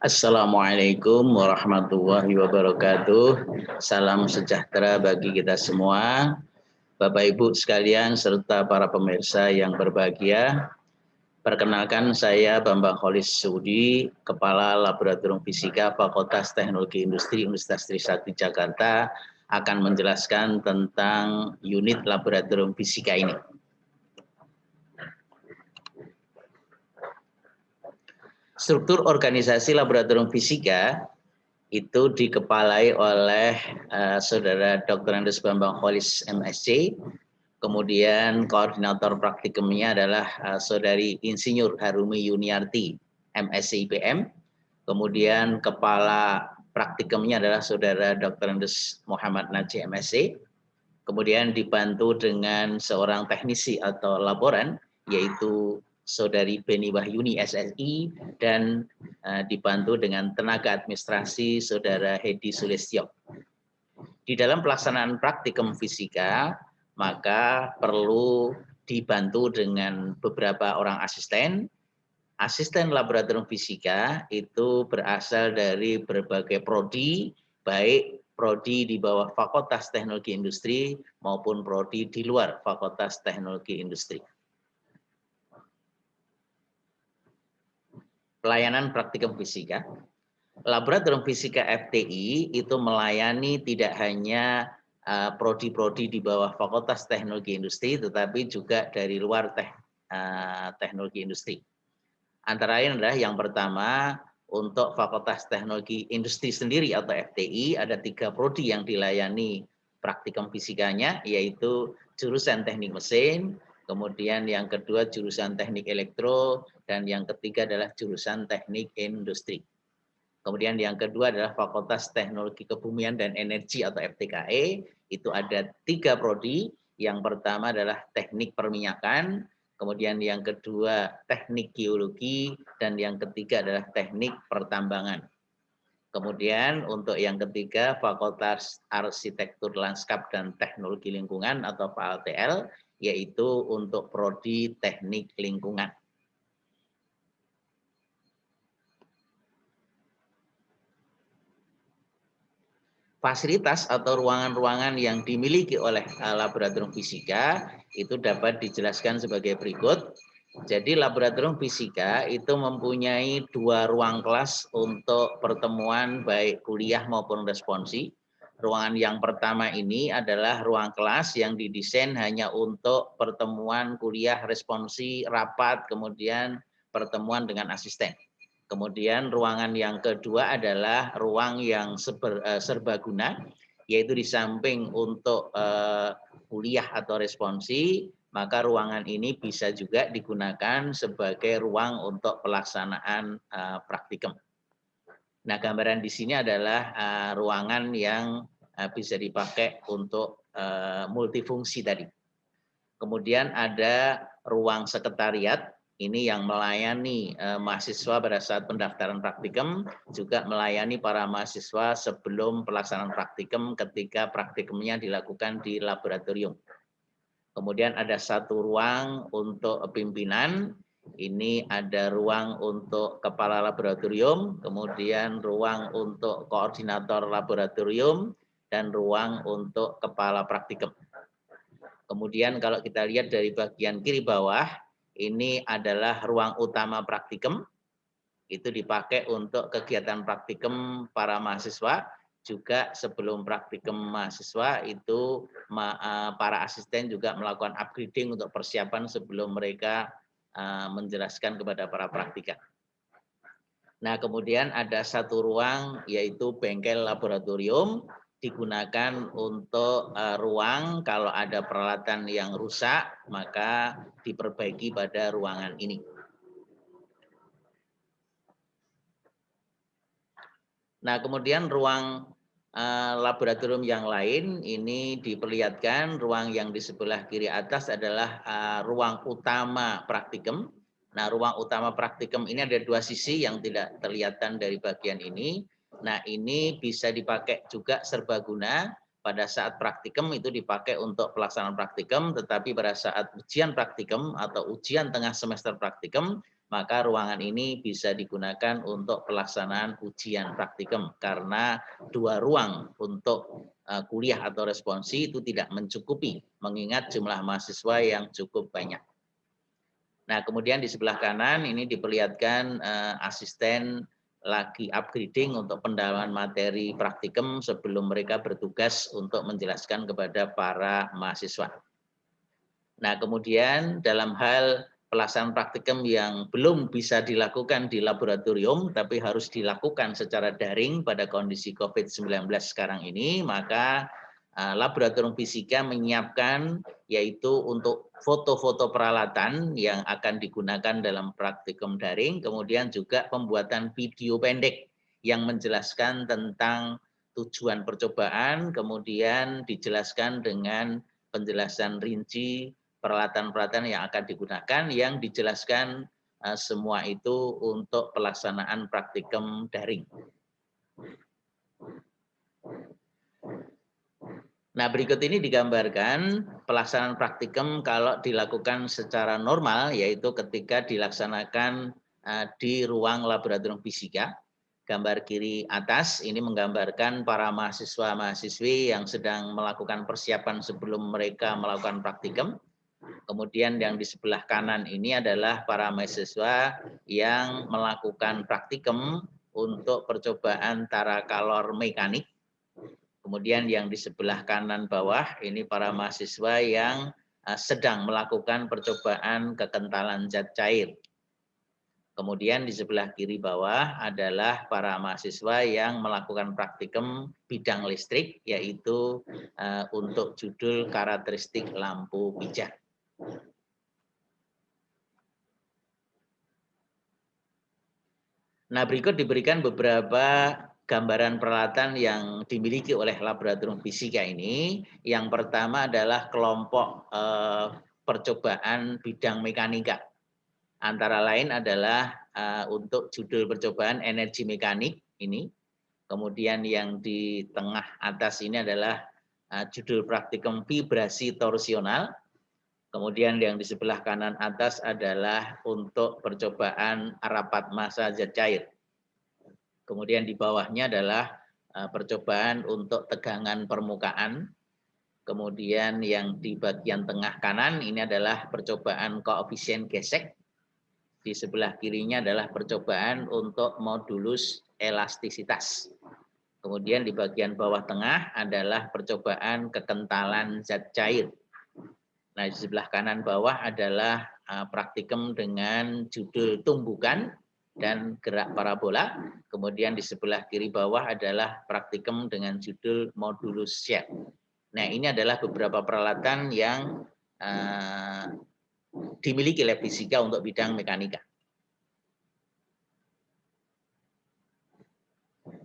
Assalamualaikum warahmatullahi wabarakatuh. Salam sejahtera bagi kita semua, Bapak Ibu sekalian serta para pemirsa yang berbahagia. Perkenalkan, saya Bambang Kholis Sudi, Kepala Laboratorium Fisika Fakultas Teknologi Industri Universitas Trisakti Jakarta, akan menjelaskan tentang unit laboratorium fisika ini. Struktur organisasi laboratorium fisika itu dikepalai oleh Saudara Dr. Andes Bambang Kholis MSc, kemudian koordinator praktikumnya adalah Saudari Insinyur Harumi Yuniarti MSc IPM, kemudian kepala praktikumnya adalah Saudara Dr. Andes Muhammad Najih MSc, kemudian dibantu dengan seorang teknisi atau laboran yaitu Saudari Beni Wahyuni SSI, dan dibantu dengan tenaga administrasi Saudara Hedi Sulistyo. Di dalam pelaksanaan praktikum fisika, maka perlu dibantu dengan beberapa orang asisten. Asisten laboratorium fisika itu berasal dari berbagai prodi, baik prodi di bawah Fakultas Teknologi Industri maupun prodi di luar Fakultas Teknologi Industri. Pelayanan praktikum fisika. Laboratorium Fisika FTI itu melayani tidak hanya prodi-prodi di bawah Fakultas Teknologi Industri, tetapi juga dari luar teknologi industri. Antara lain adalah yang pertama, untuk Fakultas Teknologi Industri sendiri atau FTI, ada 3 prodi yang dilayani praktikum fisikanya, yaitu jurusan teknik mesin, kemudian yang kedua jurusan teknik elektro, dan yang ketiga adalah jurusan teknik industri. Kemudian yang kedua adalah Fakultas Teknologi Kebumian dan Energi atau FTKE, itu ada 3 prodi. Yang pertama adalah teknik perminyakan, kemudian yang kedua teknik geologi, dan yang ketiga adalah teknik pertambangan. Kemudian untuk yang ketiga Fakultas Arsitektur Lanskap dan Teknologi Lingkungan atau FALTL, yaitu untuk prodi teknik lingkungan. Fasilitas atau ruangan-ruangan yang dimiliki oleh laboratorium fisika itu dapat dijelaskan sebagai berikut. Jadi laboratorium fisika itu mempunyai 2 ruang kelas untuk pertemuan baik kuliah maupun responsi. Ruangan yang pertama ini adalah ruang kelas yang didesain hanya untuk pertemuan kuliah, responsi, rapat, kemudian pertemuan dengan asisten. Kemudian ruangan yang kedua adalah ruang yang serbaguna, yaitu di samping untuk kuliah atau responsi, maka ruangan ini bisa juga digunakan sebagai ruang untuk pelaksanaan praktikum. Nah, gambaran di sini adalah ruangan yang bisa dipakai untuk multifungsi tadi. Kemudian ada ruang sekretariat. Ini yang melayani mahasiswa pada saat pendaftaran praktikum, juga melayani para mahasiswa sebelum pelaksanaan praktikum ketika praktikumnya dilakukan di laboratorium. Kemudian ada 1 ruang untuk pimpinan, ini ada ruang untuk kepala laboratorium, kemudian ruang untuk koordinator laboratorium, dan ruang untuk kepala praktikum. Kemudian kalau kita lihat dari bagian kiri bawah, ini adalah ruang utama praktikum, itu dipakai untuk kegiatan praktikum para mahasiswa, juga sebelum praktikum mahasiswa itu para asisten juga melakukan upgrading untuk persiapan sebelum mereka menjelaskan kepada para praktikan. Nah, kemudian ada 1 ruang yaitu bengkel laboratorium, digunakan untuk ruang kalau ada peralatan yang rusak, maka diperbaiki pada ruangan ini. Nah, kemudian ruang laboratorium yang lain ini diperlihatkan, ruang yang di sebelah kiri atas adalah ruang utama praktikum. Nah, ruang utama praktikum ini ada 2 sisi yang tidak terlihatan dari bagian ini. Nah, ini bisa dipakai juga serbaguna. Pada saat praktikum itu dipakai untuk pelaksanaan praktikum, tetapi pada saat ujian praktikum atau ujian tengah semester praktikum maka ruangan ini bisa digunakan untuk pelaksanaan ujian praktikum karena 2 ruang untuk kuliah atau responsi itu tidak mencukupi mengingat jumlah mahasiswa yang cukup banyak. Nah, kemudian di sebelah kanan ini diperlihatkan asisten lagi upgrading untuk pendalaman materi praktikum sebelum mereka bertugas untuk menjelaskan kepada para mahasiswa. Nah, kemudian dalam hal pelaksanaan praktikum yang belum bisa dilakukan di laboratorium, tapi harus dilakukan secara daring pada kondisi COVID-19 sekarang ini, maka laboratorium fisika menyiapkan yaitu untuk foto-foto peralatan yang akan digunakan dalam praktikum daring, kemudian juga pembuatan video pendek yang menjelaskan tentang tujuan percobaan, kemudian dijelaskan dengan penjelasan rinci peralatan-peralatan yang akan digunakan yang dijelaskan semua itu untuk pelaksanaan praktikum daring. Nah, berikut ini digambarkan pelaksanaan praktikum kalau dilakukan secara normal, yaitu ketika dilaksanakan di ruang laboratorium fisika. Gambar kiri atas ini menggambarkan para mahasiswa-mahasiswi yang sedang melakukan persiapan sebelum mereka melakukan praktikum. Kemudian yang di sebelah kanan ini adalah para mahasiswa yang melakukan praktikum untuk percobaan tara kalor mekanik. Kemudian yang di sebelah kanan bawah ini para mahasiswa yang sedang melakukan percobaan kekentalan zat cair. Kemudian di sebelah kiri bawah adalah para mahasiswa yang melakukan praktikum bidang listrik, yaitu untuk judul karakteristik lampu pijar. Nah, berikut diberikan beberapa gambaran peralatan yang dimiliki oleh laboratorium fisika ini. Yang pertama adalah kelompok percobaan bidang mekanika. Antara lain adalah untuk judul percobaan energi mekanik ini. Kemudian yang di tengah atas ini adalah judul praktikum vibrasi torsional. Kemudian yang di sebelah kanan atas adalah untuk percobaan rapat massa zat cair. Kemudian di bawahnya adalah percobaan untuk tegangan permukaan. Kemudian yang di bagian tengah kanan ini adalah percobaan koefisien gesek. Di sebelah kirinya adalah percobaan untuk modulus elastisitas. Kemudian di bagian bawah tengah adalah percobaan kekentalan zat cair. Nah, di sebelah kanan bawah adalah praktikum dengan judul tumbukan dan gerak parabola. Kemudian di sebelah kiri bawah adalah praktikum dengan judul modulus shape. Nah, ini adalah beberapa peralatan yang dimiliki oleh fisika untuk bidang mekanika.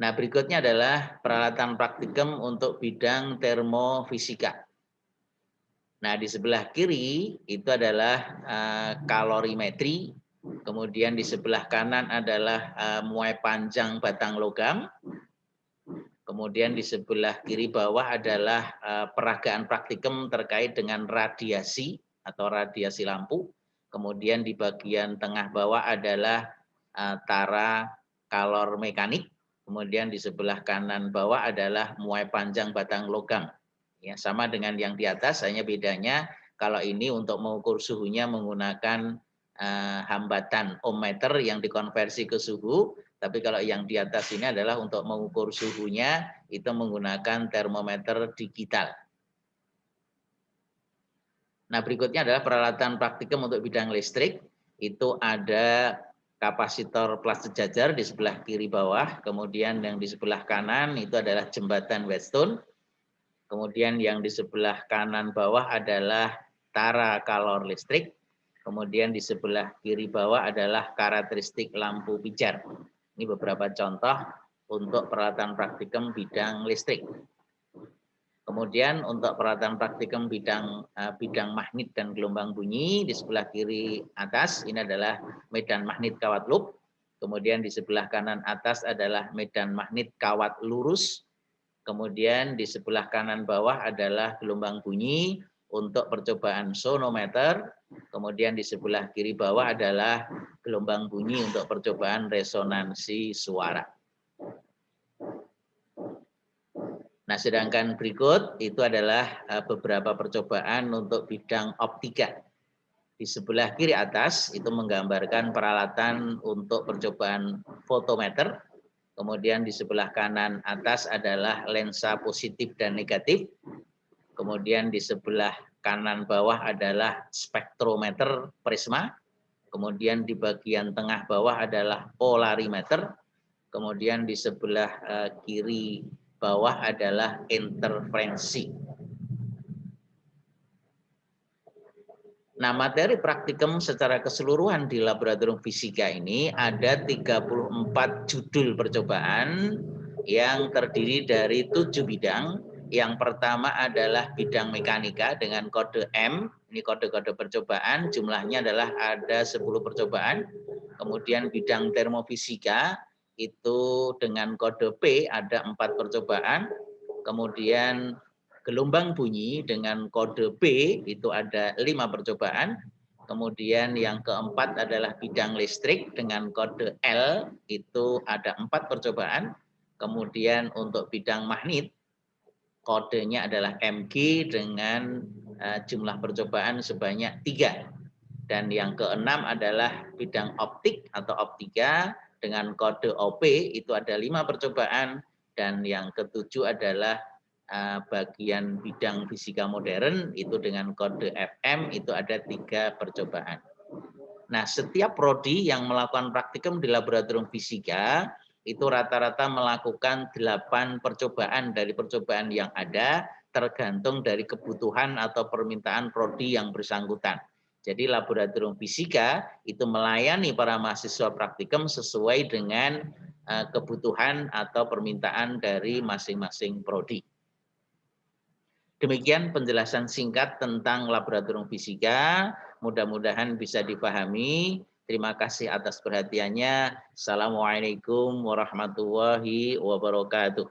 Nah, berikutnya adalah peralatan praktikum untuk bidang termofisika. Nah, di sebelah kiri itu adalah kalorimetri. Kemudian di sebelah kanan adalah muai panjang batang logam. Kemudian di sebelah kiri bawah adalah peragaan praktikum terkait dengan radiasi atau radiasi lampu. Kemudian di bagian tengah bawah adalah tara kalor mekanik. Kemudian di sebelah kanan bawah adalah muai panjang batang logam. Ya, sama dengan yang di atas, hanya bedanya kalau ini untuk mengukur suhunya menggunakan hambatan ohmmeter yang dikonversi ke suhu, tapi kalau yang di atas ini adalah untuk mengukur suhunya itu menggunakan termometer digital. Nah, berikutnya adalah peralatan praktikum untuk bidang listrik. Itu ada kapasitor plas sejajar di sebelah kiri bawah, kemudian yang di sebelah kanan itu adalah jembatan Wheatstone. Kemudian yang di sebelah kanan bawah adalah tara kalor listrik. Kemudian di sebelah kiri bawah adalah karakteristik lampu pijar. Ini beberapa contoh untuk peralatan praktikum bidang listrik. Kemudian untuk peralatan praktikum bidang magnet dan gelombang bunyi di sebelah kiri atas ini adalah medan magnet kawat loop. Kemudian di sebelah kanan atas adalah medan magnet kawat lurus. Kemudian di sebelah kanan bawah adalah gelombang bunyi untuk percobaan sonometer, kemudian di sebelah kiri bawah adalah gelombang bunyi untuk percobaan resonansi suara. Nah, sedangkan berikut itu adalah beberapa percobaan untuk bidang optika. Di sebelah kiri atas itu menggambarkan peralatan untuk percobaan fotometer. Kemudian di sebelah kanan atas adalah lensa positif dan negatif. Kemudian di sebelah kanan bawah adalah spektrometer prisma. Kemudian di bagian tengah bawah adalah polarimeter. Kemudian di sebelah kiri bawah adalah interferensi. Nah, materi praktikum secara keseluruhan di laboratorium fisika ini ada 34 judul percobaan yang terdiri dari 7 bidang. Yang pertama adalah bidang mekanika dengan kode M, ini kode-kode percobaan, jumlahnya adalah ada 10 percobaan. Kemudian bidang termofisika itu dengan kode P ada 4 percobaan. Kemudian gelombang bunyi dengan kode B itu ada 5 percobaan. Kemudian yang keempat adalah bidang listrik dengan kode L itu ada 4 percobaan. Kemudian untuk bidang magnet kodenya adalah MG dengan jumlah percobaan sebanyak 3. Dan yang keenam adalah bidang optik atau optika dengan kode OP itu ada 5 percobaan. Dan yang ketujuh adalah bagian bidang fisika modern itu dengan kode FM itu ada 3 percobaan. Nah, setiap prodi yang melakukan praktikum di laboratorium fisika itu rata-rata melakukan 8 percobaan dari percobaan yang ada tergantung dari kebutuhan atau permintaan prodi yang bersangkutan. Jadi laboratorium fisika itu melayani para mahasiswa praktikum sesuai dengan kebutuhan atau permintaan dari masing-masing prodi. Demikian penjelasan singkat tentang laboratorium fisika. Mudah-mudahan bisa dipahami. Terima kasih atas perhatiannya. Assalamualaikum warahmatullahi wabarakatuh.